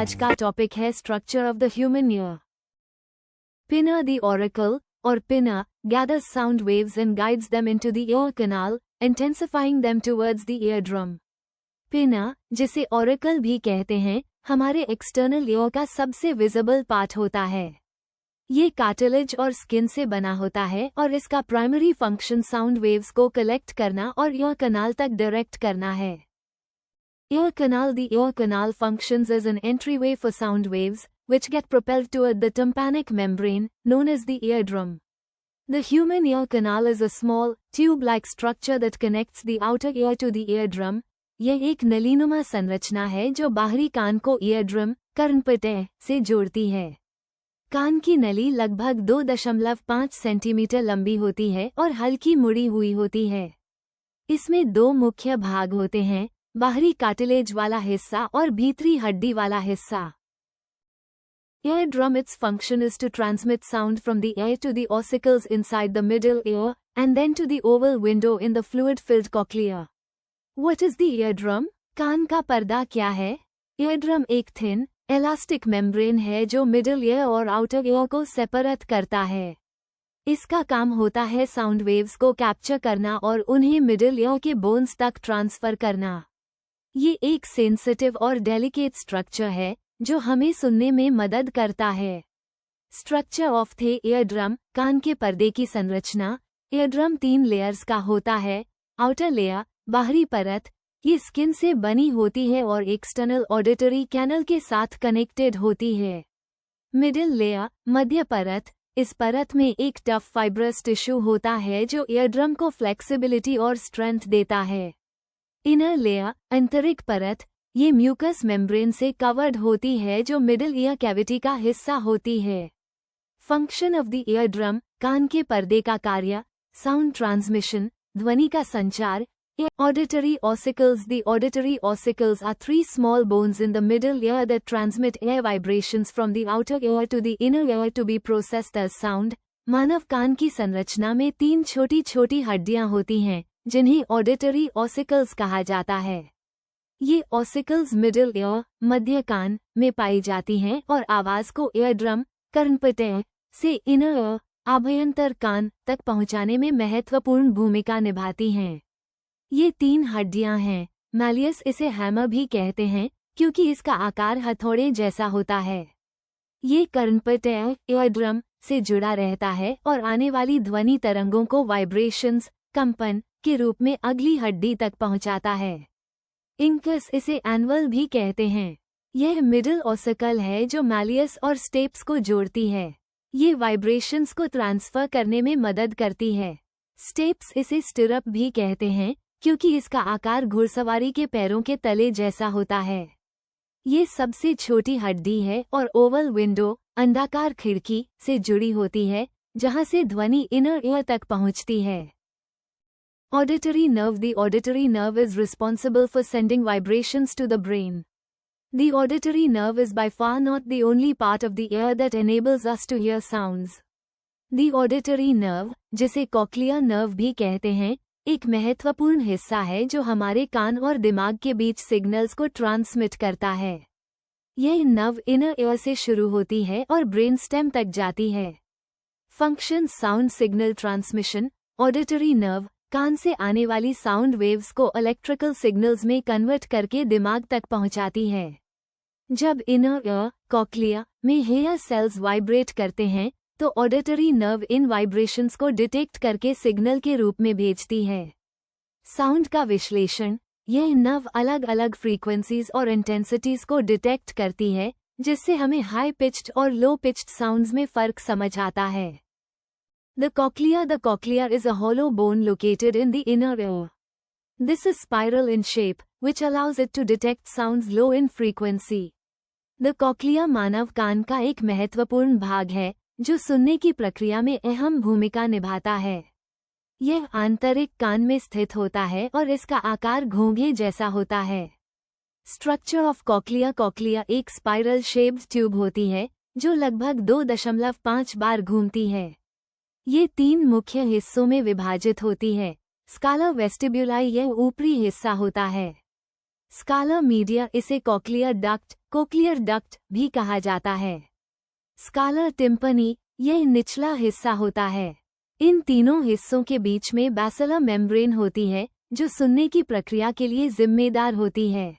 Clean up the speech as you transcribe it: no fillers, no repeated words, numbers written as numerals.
आज का टॉपिक है structure of the human ear. पिना द ऑरिकल और पिना gathers sound waves and guides them into the ear canal, intensifying them towards the eardrum. पिना, जिसे ऑरिकल भी कहते हैं, हमारे एक्सटर्नल ईयर का सबसे विजिबल पार्ट होता है। ये कार्टिलेज और स्किन से बना होता है और इसका प्राइमरी फंक्शन साउंड वेव्स को कलेक्ट करना और ईयर कनाल तक डायरेक्ट करना है। Ear canal. The ear canal functions as an entryway for sound waves, which get propelled toward the tympanic membrane, known as the eardrum. The human ear canal is a small, tube-like structure that connects the outer ear to the eardrum. यह एक नलीनुमा संरचना है जो बाहरी कान को eardrum, कर्णपटय, से जोड़ती है। कान की नली लगभग 2.5 सेंटीमीटर लंबी होती है और हल्की मुड़ी हुई होती है। इसमें दो मुख्य भाग होते हैं, बाहरी कार्टिलेज वाला हिस्सा और भीतरी हड्डी वाला हिस्सा। Eardrum. Its function is to transmit sound from the ear to the ossicles inside the middle ear, and then to the oval window in the fluid-filled cochlea. What is the eardrum? कान का पर्दा क्या है? Eardrum एक thin, elastic membrane है जो middle ear और outer ear को separate करता है। इसका काम होता है साउंड वेव्स को कैप्चर करना और उन्हें मिडिल ईयर के बोन्स तक ट्रांसफर करना। ये एक सेंसिटिव और डेलिकेट स्ट्रक्चर है जो हमें सुनने में मदद करता है। Structure of the eardrum. कान के पर्दे की संरचना। ईयरड्रम 3 लेयर्स का होता है। आउटर लेयर, बाहरी परत, ये स्किन से बनी होती है और एक्सटर्नल ऑडिटरी कैनल के साथ कनेक्टेड होती है। मिडिल लेयर, मध्य परत, इस परत में एक टफ फाइब्रस टिश्यू होता है जो ईयरड्रम को फ्लेक्सिबिलिटी और स्ट्रेंथ देता है। इनर लेयर, आंतरिक परत, ये म्यूकस मेम्ब्रेन से कवर्ड होती है जो मिडिल ईयर कैविटी का हिस्सा होती है। Function of the eardrum. कान के पर्दे का कार्य, साउंड ट्रांसमिशन, ध्वनि का संचार। Auditory ossicles. The auditory ossicles are 3 small bones in the middle ear that transmit air vibrations from the outer ear to the inner ear to be processed as sound. मानव कान की संरचना में 3 छोटी छोटी हड्डियां होती हैं जिन्हें ऑडिटरी ऑसिकल्स कहा जाता है। ये ऑसिकल्स मिडिल ईयर, मध्य कान, में पाई जाती हैं और आवाज को ईयरड्रम, कर्णपटय, से इनर ईयर, आभ्यंतर कान, तक पहुंचाने में महत्वपूर्ण भूमिका निभाती हैं। ये 3 हड्डियां हैं। मैलियस इसे हैमर भी कहते हैं क्योंकि इसका आकार हथौड़े जैसा होता है। ये कर्णपटय, ईयरड्रम, से जुड़ा रहता है और आने वाली ध्वनि तरंगों को वाइब्रेशंस, कंपन, के रूप में अगली हड्डी तक पहुंचाता है। इंकस इसे एनवल भी कहते हैं। यह मिडिल ऑसिकल है जो मैलियस और स्टेप्स को जोड़ती है। ये वाइब्रेशंस को ट्रांसफर करने में मदद करती है। स्टेप्स इसे स्टिरअप भी कहते हैं क्योंकि इसका आकार घुड़सवारी के पैरों के तले जैसा होता है। ये सबसे छोटी हड्डी है और ओवल विंडो, अंडाकार खिड़की, से जुड़ी होती है जहां से ध्वनि इनर ईयर तक पहुंचती है। Auditory nerve. The auditory nerve is responsible for sending vibrations to the brain. The auditory nerve is by far not the only part of the ear that enables us to hear sounds. The auditory nerve, जिसे cochlear nerve भी कहते हैं, एक महत्वपूर्ण हिस्सा है जो हमारे कान और दिमाग के बीच सिग्नल्स को ट्रांसमिट करता है। यह नर्व इनर ईयर से शुरू होती है और ब्रेन स्टेम तक जाती है। Function sound signal transmission. Auditory nerve कान से आने वाली साउंड वेव्स को इलेक्ट्रिकल सिग्नल्स में कन्वर्ट करके दिमाग तक पहुंचाती है। जब इनर ईयर, कॉक्लिया, में हेयर सेल्स वाइब्रेट करते हैं तो ऑडिटरी नर्व इन वाइब्रेशंस को डिटेक्ट करके सिग्नल के रूप में भेजती है। साउंड का विश्लेषण. यह नर्व अलग अलग फ्रीक्वेंसीज और इंटेंसिटीज को डिटेक्ट करती है जिससे हमें हाई पिच्ड और लो पिच्ड साउंड्स में फर्क समझ आता है। The cochlea. The cochlea is a hollow bone located in the inner ear. This is spiral in shape, which allows it to detect sounds low in frequency. The cochlea मानव कान का एक महत्वपूर्ण भाग है जो सुनने की प्रक्रिया में अहम भूमिका निभाता है। यह आंतरिक कान में स्थित होता है और इसका आकार घोंघे जैसा होता है। Structure of cochlea. कॉक्लिया एक स्पाइरल शेप्ड ट्यूब होती है जो लगभग 2.5 बार घूमती है। ये 3 मुख्य हिस्सों में विभाजित होती है। स्काला वेस्टिब्यूलाई यह ऊपरी हिस्सा होता है। स्काला मीडिया इसे कॉक्लियर डक्ट, कोक्लियर डक्ट भी कहा जाता है। स्कालर टिम्पनी, यह निचला हिस्सा होता है। इन तीनों हिस्सों के बीच में बैसिलर मेम्ब्रेन होती है, जो सुनने की प्रक्रिया के लिए जिम्मेदार होती है।